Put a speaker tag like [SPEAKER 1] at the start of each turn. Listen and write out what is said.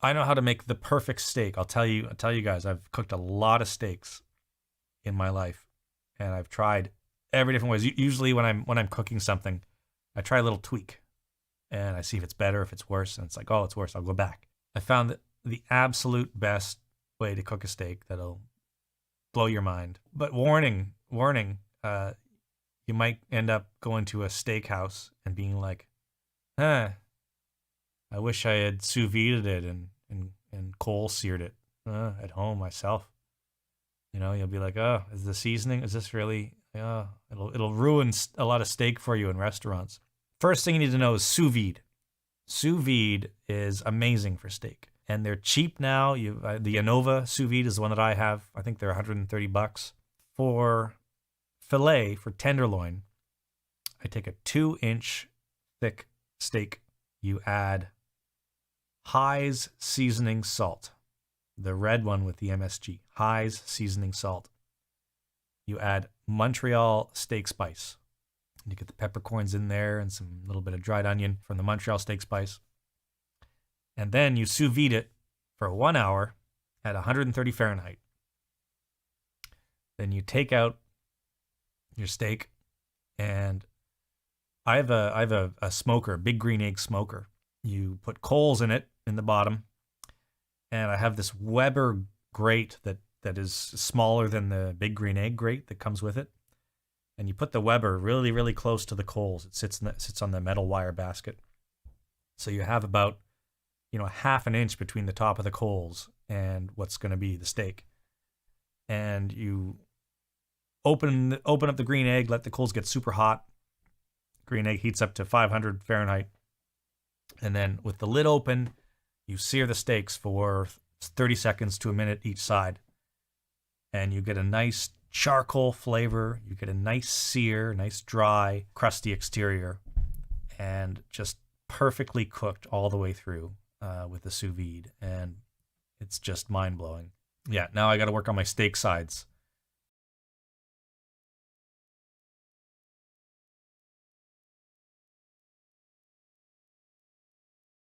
[SPEAKER 1] I know how to make the perfect steak. I'll tell you guys, I've cooked a lot of steaks in my life, and I've tried every different ways. Usually when I'm cooking something, I try a little tweak, and I see if it's better, if it's worse, and it's like, oh, it's worse. I'll go back. I found that the absolute best way to cook a steak that'll blow your mind. But warning, warning, you might end up going to a steakhouse and being like, huh, I wish I had sous vide it and coal seared it at home myself. You'll be like, oh, is the seasoning, is this really, it'll ruin a lot of steak for you in restaurants. First thing you need to know is sous vide. Sous vide is amazing for steak. And they're cheap now. The Anova sous vide is the one that I have. I think they're $130. For filet, for tenderloin, I take a 2-inch thick steak. You add High's seasoning salt, the red one with the MSG. High's seasoning salt. You add Montreal steak spice. You get the peppercorns in there and some little bit of dried onion from the Montreal steak spice. And then you sous vide it for 1 hour at 130 Fahrenheit. Then you take out your steak, and I have a smoker, a big green egg smoker. You put coals in it in the bottom, and I have this Weber grate that is smaller than the big green egg grate that comes with it. And you put the Weber really, really close to the coals. It sits on the metal wire basket. So you have about, half an inch between the top of the coals and what's going to be the steak. And you open up the green egg, let the coals get super hot. Green egg heats up to 500 Fahrenheit. And then with the lid open, you sear the steaks for 30 seconds to a minute each side. And you get a nice charcoal flavor. You get a nice sear, nice dry, crusty exterior, and just perfectly cooked all the way through with the sous vide. And it's just mind blowing. Yeah, now I got to work on my steak sides.